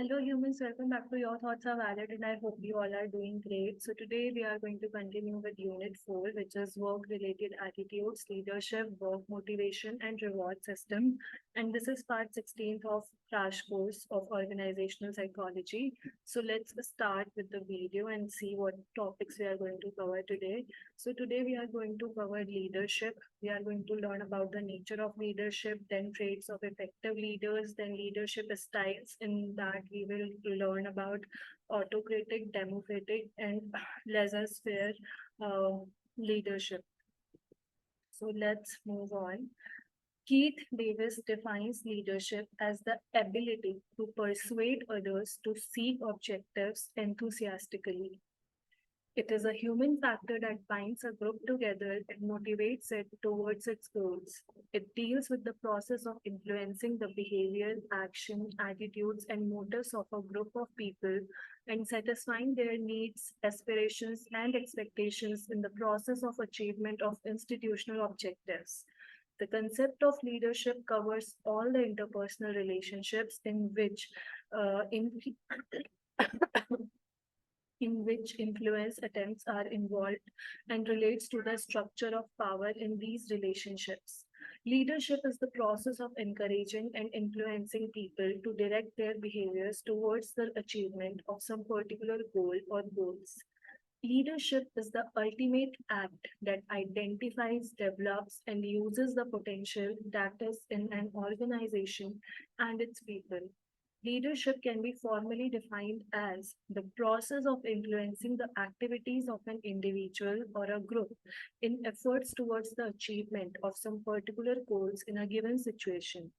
Hello humans, welcome back to Your Thoughts Are Valid and I hope you all are doing great. So today we are going to continue with Unit 4, which is work-related attitudes, leadership, work motivation and reward system. And this is part 16th of crash course of organizational psychology. So let's start with the video and see what topics we are going to cover today. So today we are going to cover leadership. We are going to learn about the nature of leadership, then traits of effective leaders, then leadership styles. In that, we will learn about autocratic, democratic, and laissez-faire uh, leadership. So let's move on. Keith Davis defines leadership as the ability to persuade others to seek objectives enthusiastically. It is a human factor that binds a group together and motivates it towards its goals. It deals with the process of influencing the behavior, action, attitudes, and motives of a group of people and satisfying their needs, aspirations, and expectations in the process of achievement of institutional objectives. The concept of leadership covers all the interpersonal relationships in which influence attempts are involved and relates to the structure of power in these relationships. Leadership is the process of encouraging and influencing people to direct their behaviors towards the achievement of some particular goal or goals. Leadership is the ultimate act that identifies, develops, and uses the potential that is in an organization and its people. Leadership can be formally defined as the process of influencing the activities of an individual or a group in efforts towards the achievement of some particular goals in a given situation.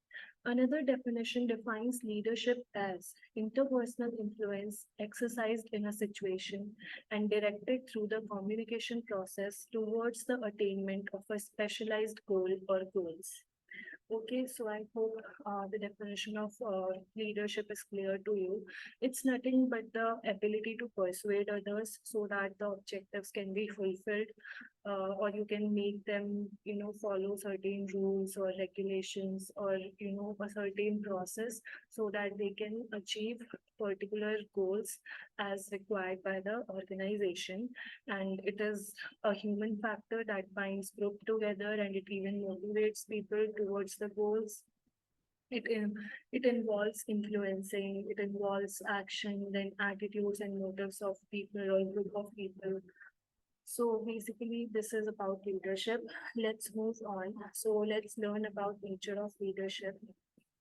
Another definition defines leadership as interpersonal influence exercised in a situation and directed through the communication process towards the attainment of a specialized goal or goals. Okay, so I hope the definition of leadership is clear to you. It's nothing but the ability to persuade others so that the objectives can be fulfilled, or you can make them, follow certain rules or regulations or, a certain process so that they can achieve particular goals as required by the organization. And it is a human factor that binds group together and it even motivates people towards the goals. It involves influencing, it involves action, then attitudes and motives of people or group of people. So basically, this is about leadership. Let's move on. So let's learn about nature of leadership.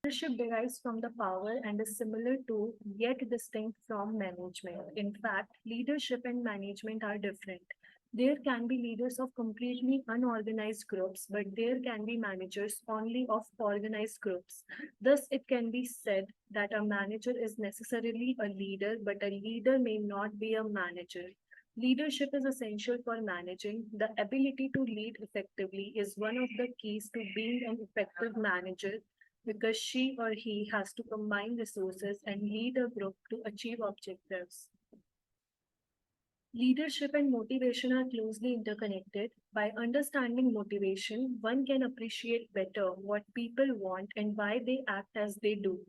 Leadership derives from the power and is similar to, yet distinct from management. In fact, leadership and management are different. There can be leaders of completely unorganized groups, but there can be managers only of organized groups. Thus, it can be said that a manager is necessarily a leader, but a leader may not be a manager. Leadership is essential for managing. The ability to lead effectively is one of the keys to being an effective manager because she or he has to combine resources and lead a group to achieve objectives. Leadership and motivation are closely interconnected. By understanding motivation, one can appreciate better what people want and why they act as they do.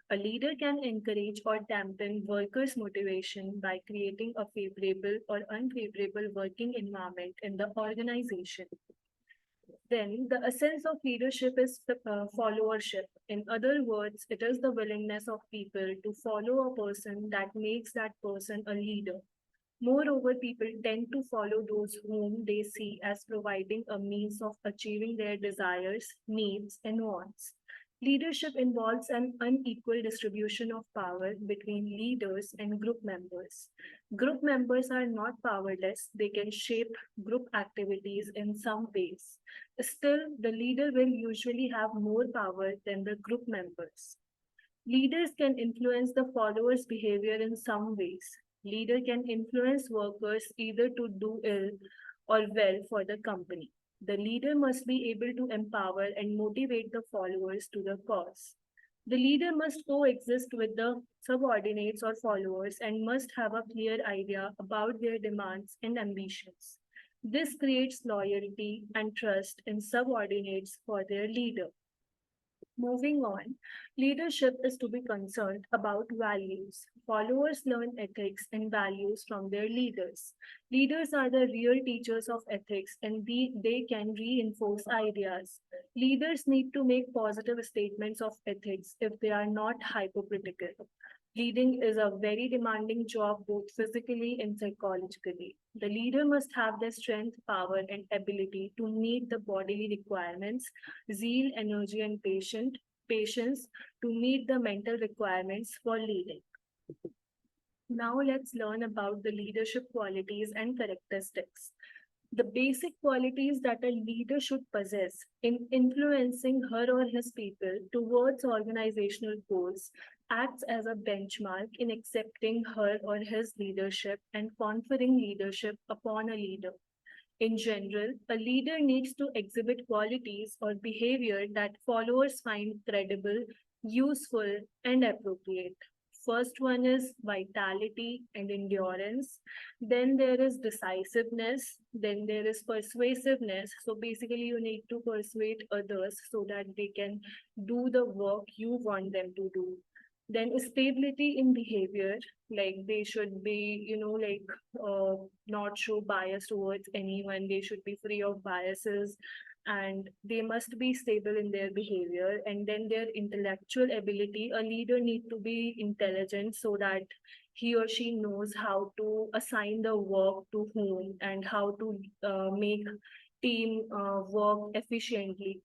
A leader can encourage or dampen workers' motivation by creating a favorable or unfavorable working environment in the organization. Then, the essence of leadership is followership. In other words, it is the willingness of people to follow a person that makes that person a leader. Moreover, people tend to follow those whom they see as providing a means of achieving their desires, needs, and wants. Leadership involves an unequal distribution of power between leaders and group members. Group members are not powerless, they can shape group activities in some ways. Still, the leader will usually have more power than the group members. Leaders can influence the followers' behavior in some ways. Leader can influence workers either to do ill or well for the company. The leader must be able to empower and motivate the followers to the cause. The leader must coexist with the subordinates or followers and must have a clear idea about their demands and ambitions. This creates loyalty and trust in subordinates for their leader. Moving on, leadership is to be concerned about values. Followers learn ethics and values from their leaders. Leaders are the real teachers of ethics and they can reinforce ideas. Leaders need to make positive statements of ethics if they are not hypocritical. Leading is a very demanding job both physically and psychologically. The leader must have the strength, power, and ability to meet the bodily requirements, zeal, energy, and patience to meet the mental requirements for leading. Now let's learn about the leadership qualities and characteristics. The basic qualities that a leader should possess in influencing her or his people towards organizational goals acts as a benchmark in accepting her or his leadership and conferring leadership upon a leader. In general, a leader needs to exhibit qualities or behavior that followers find credible, useful, and appropriate. First one is vitality and endurance. Then there is decisiveness. Then there is persuasiveness. So basically, you need to persuade others so that they can do the work you want them to do. Then stability in behavior, like they should be, not show bias towards anyone. They should be free of biases and they must be stable in their behavior. And then their intellectual ability, a leader need to be intelligent so that he or she knows how to assign the work to whom and how to make team work efficiently.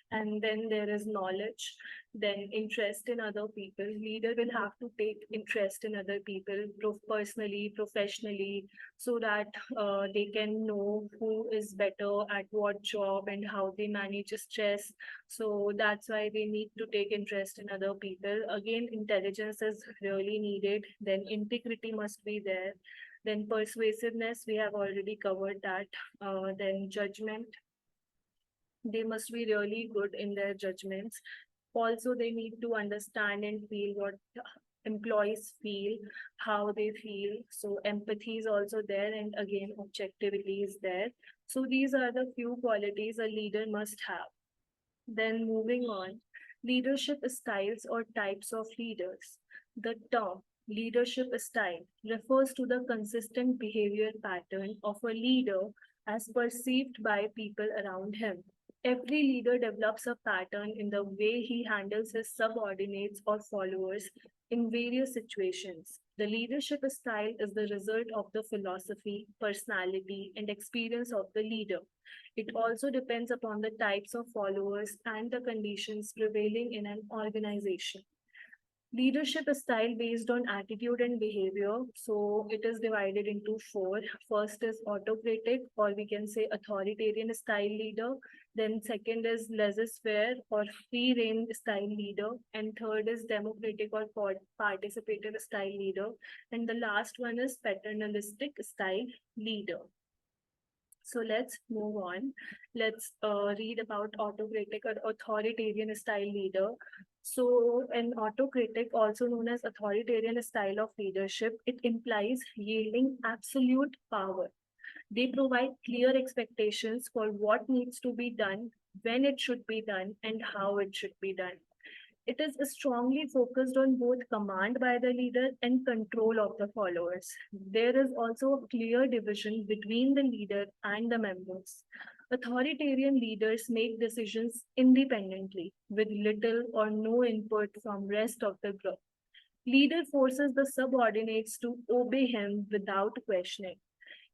And then there is knowledge, then interest in other people. Leader will have to take interest in other people personally, professionally, so that they can know who is better at what job and how they manage stress. So that's why they need to take interest in other people. Again, intelligence is really needed. Then integrity must be there. Then persuasiveness, we have already covered that. Then judgment, they must be really good in their judgments. Also, they need to understand and feel what employees feel, how they feel. So empathy is also there, and again, objectivity is there. So these are the few qualities a leader must have. Then moving on, leadership styles or types of leaders. The term leadership style refers to the consistent behavior pattern of a leader as perceived by people around him. Every leader develops a pattern in the way he handles his subordinates or followers in various situations. The leadership style is the result of the philosophy, personality, and experience of the leader. It also depends upon the types of followers and the conditions prevailing in an organization. Leadership is style based on attitude and behavior. So it is divided into four. First is autocratic, or we can say authoritarian style leader. Then second is laissez-faire or free reign style leader. And third is democratic or participative style leader. And the last one is paternalistic style leader. So let's move on. Let's read about autocratic or authoritarian style leader. So an autocratic, also known as authoritarian style of leadership, it implies yielding absolute power. They provide clear expectations for what needs to be done, when it should be done, and how it should be done. It is strongly focused on both command by the leader and control of the followers. There is also a clear division between the leader and the members. Authoritarian leaders make decisions independently with little or no input from rest of the group. Leader forces the subordinates to obey him without questioning.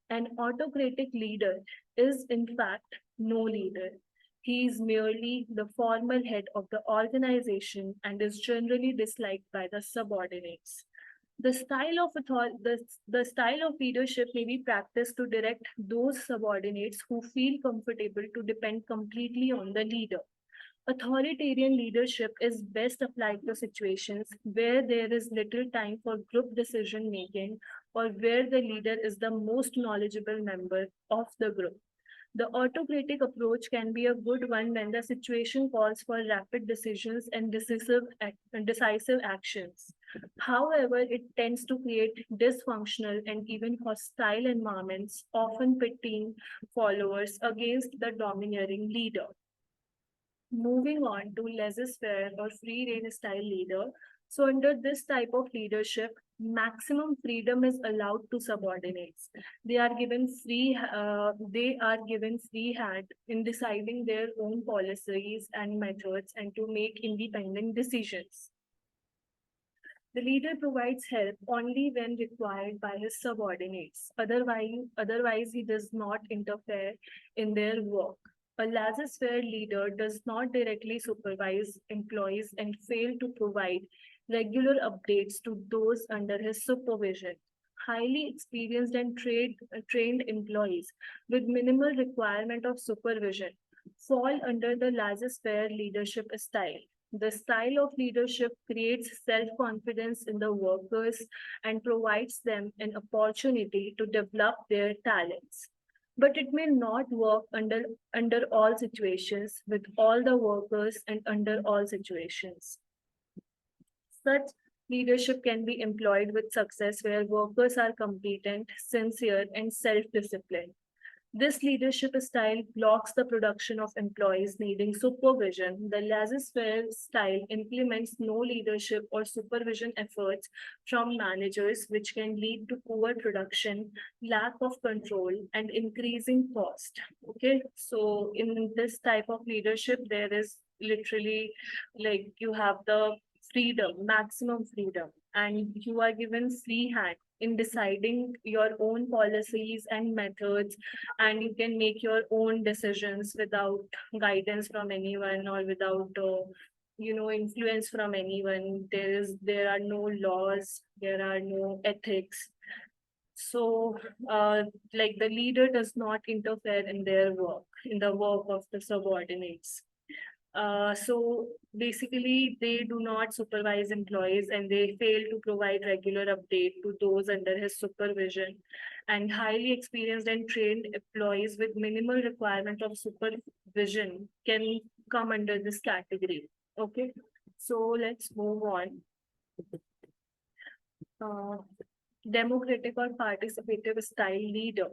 An autocratic leader is, in fact, no leader. He is merely the formal head of the organization and is generally disliked by the subordinates. The style of leadership may be practiced to direct those subordinates who feel comfortable to depend completely on the leader. Authoritarian leadership is best applied to situations where there is little time for group decision making or where the leader is the most knowledgeable member of the group. The autocratic approach can be a good one when the situation calls for rapid decisions and decisive actions. However, it tends to create dysfunctional and even hostile environments, often pitting followers against the domineering leader. Moving on to laissez-faire or free rein style leader. So under this type of leadership, maximum freedom is allowed to subordinates. They are given free hand in deciding their own policies and methods and to make independent decisions. The leader provides help only when required by his subordinates. Otherwise, he does not interfere in their work. A laissez-faire leader does not directly supervise employees and fail to provide regular updates to those under his supervision. Highly experienced and trained employees with minimal requirement of supervision fall under the laissez-faire leadership style. The style of leadership creates self confidence in the workers and provides them an opportunity to develop their talents. But it may not work under all situations, with all the workers, and under all situations. Such leadership can be employed with success where workers are competent, sincere, and self disciplined. This leadership style blocks the production of employees needing supervision. The laissez-faire style implements no leadership or supervision efforts from managers, which can lead to poor production, lack of control, and increasing cost. Okay, so in this type of leadership, there is literally like you have the freedom, maximum freedom, and you are given free hand in deciding your own policies and methods, and you can make your own decisions without guidance from anyone or without influence from anyone. There are no laws, there are no ethics. So like the leader does not interfere in their work, in the work of the subordinates. So basically, they do not supervise employees and they fail to provide regular update to those under his supervision. And highly experienced and trained employees with minimal requirement of supervision can come under this category. Okay, so let's move on. Uh, Democratic or participative style leader.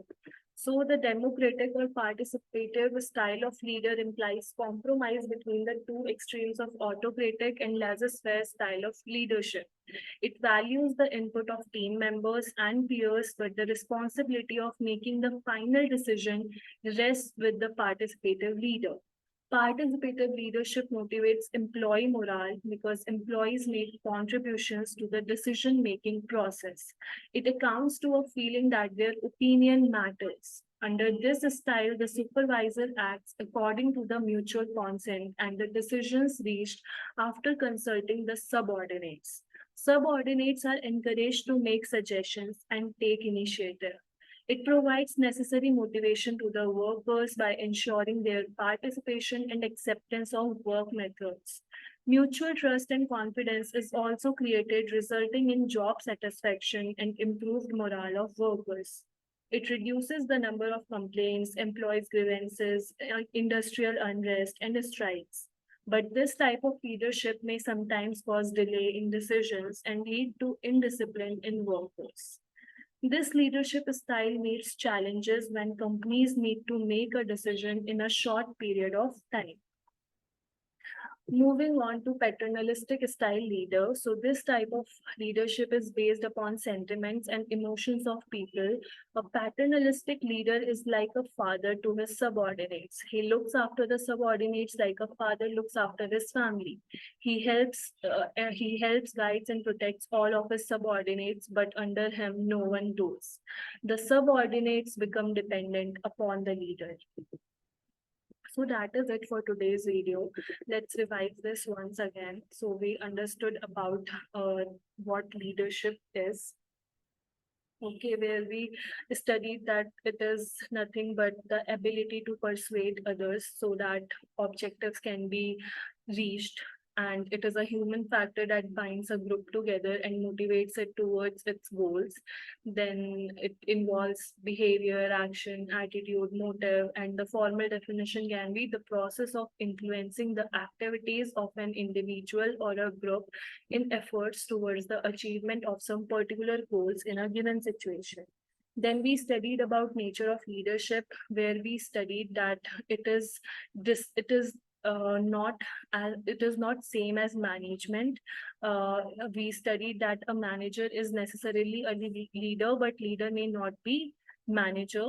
So the democratic or participative style of leader implies compromise between the two extremes of autocratic and laissez-faire style of leadership. It values the input of team members and peers, but the responsibility of making the final decision rests with the participative leader. Participative leadership motivates employee morale because employees make contributions to the decision making process. It accounts to a feeling that their opinion matters. Under this style, the supervisor acts according to the mutual consent and the decisions reached after consulting the subordinates. Subordinates are encouraged to make suggestions and take initiative. It provides necessary motivation to the workers by ensuring their participation and acceptance of work methods. Mutual trust and confidence is also created, resulting in job satisfaction and improved morale of workers. It reduces the number of complaints, employees' grievances, industrial unrest, and strikes. But this type of leadership may sometimes cause delay in decisions and lead to indiscipline in workers. This leadership style meets challenges when companies need to make a decision in a short period of time. Moving on to paternalistic style leader. So this type of leadership is based upon sentiments and emotions of people. A paternalistic leader is like a father to his subordinates. He looks after the subordinates like a father looks after his family. He helps, guides, and protects all of his subordinates, but under him, no one does. The subordinates become dependent upon the leader. So that is it for today's video. Let's revise this once again. So we understood about what leadership is. Okay, where we studied that it is nothing but the ability to persuade others so that objectives can be reached. And it is a human factor that binds a group together and motivates it towards its goals. Then it involves behavior, action, attitude, motive, and the formal definition can be the process of influencing the activities of an individual or a group in efforts towards the achievement of some particular goals in a given situation. Then we studied about nature of leadership, where we studied that it is not as it is not same as management. Uh, we studied that a manager is necessarily a leader, but leader may not be manager.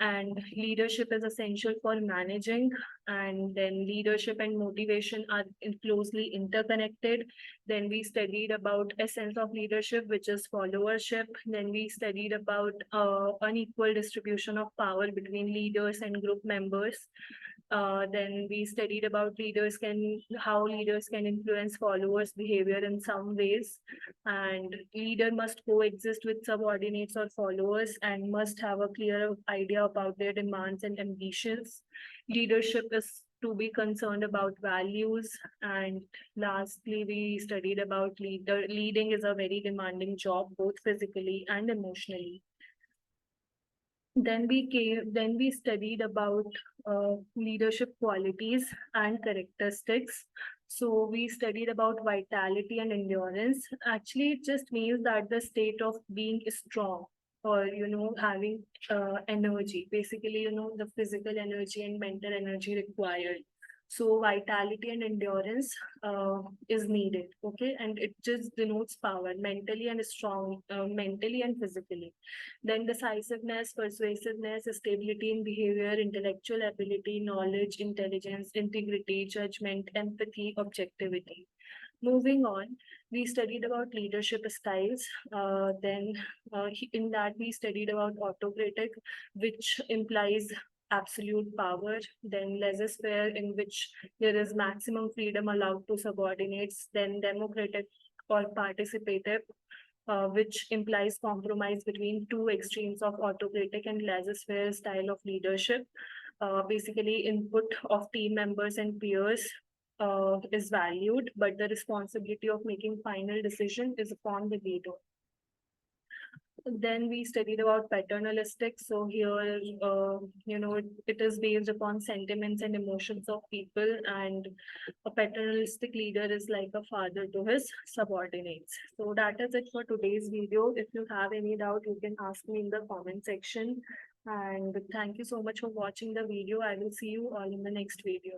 And leadership is essential for managing. And then leadership and motivation are closely interconnected. Then we studied about essence of leadership, which is followership. Then we studied about unequal distribution of power between leaders and group members. Then we studied about how leaders can influence followers' behavior in some ways, and leader must coexist with subordinates or followers and must have a clear idea about their demands and ambitions. Leadership is to be concerned about values, and lastly, we studied about leading is a very demanding job, both physically and emotionally. Then we studied about leadership qualities and characteristics. So we studied about vitality and endurance. Actually, it just means that the state of being strong, or having energy, basically, the physical energy and mental energy required. So vitality and endurance is needed, okay, and it just denotes power, mentally and strong, mentally and physically. Then decisiveness, persuasiveness, stability in behavior, intellectual ability, knowledge, intelligence, integrity, judgment, empathy, objectivity. Moving on, we studied about leadership styles. In that, we studied about autocratic, which implies absolute power. Then laissez-faire, in which there is maximum freedom allowed to subordinates. Then democratic or participative, which implies compromise between two extremes of autocratic and laissez-faire style of leadership. Basically, input of team members and peers is valued, but the responsibility of making final decision is upon the leader. Then we studied about paternalistic. So here, it is based upon sentiments and emotions of people, and a paternalistic leader is like a father to his subordinates. So that is it for today's video. If you have any doubt, you can ask me in the comment section. And thank you so much for watching the video. I will see you all in the next video.